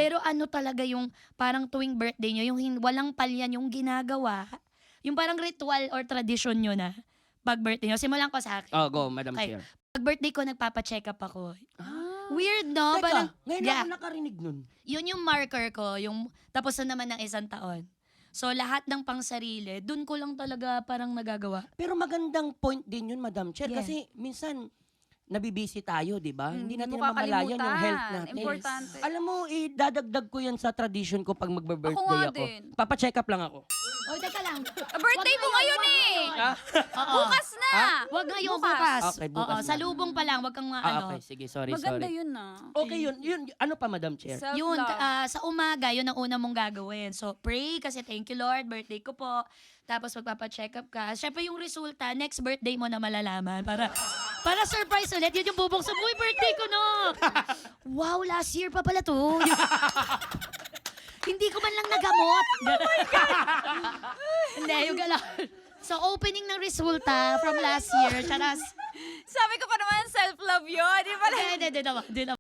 Pero ano talaga yung parang tuwing birthday niyo, yung walang palyan yung ginagawa, yung parang ritual or tradition niyo na 'pag birthday niyo. Simulan ko sa akin. Oh, go, Madam Okey. Chair. 'Pag birthday ko nagpapa-check up ako. Ah. Weird 'no? Teka, Parang ngayon yeah, ako nakarinig nun. yun yung marker ko, yung tapos na naman ng isang taon. So lahat ng pangsarili, dun ko lang talaga parang nagagawa. Pero magandang point din yun, Madam Chair. Yeah. Kasi minsan, nabibisi tayo, di ba? Hindi natin mo mamalayan yung health kakalimutan. natin. Importante. Alam mo, idadagdag ko yan sa tradition ko pag magbe-birthday Ako nga ako. din. Papa-check up lang ako. Oh, teka lang. Birthday mo ngayon eh! Oo. Bukas na! Wag ngayon, bukas. Okay, bukas Oo, na. sa lubong pa lang, wag kang ano. Okay, sige, sorry, Maganda sorry. yun na. Okay, yun. Ano pa, Madam Chair? Yun, Self-love. sa umaga, yun ang una mong gagawin. So, pray kasi thank you Lord, birthday ko po. Tapos magpapa-check up ka. Siyempre yung resulta, next birthday mo na malalaman. Para surprise ulit, yun yung bubuksan mo, "Uy, birthday ko no! Wow, last year pa pala to. Hindi ko man lang nagamot. Oh my God! Hindi, yung gano'n. So, opening ng resulta from last year. Charas. Sabi ko pa naman, self-love yun. Di ba? Hindi naman.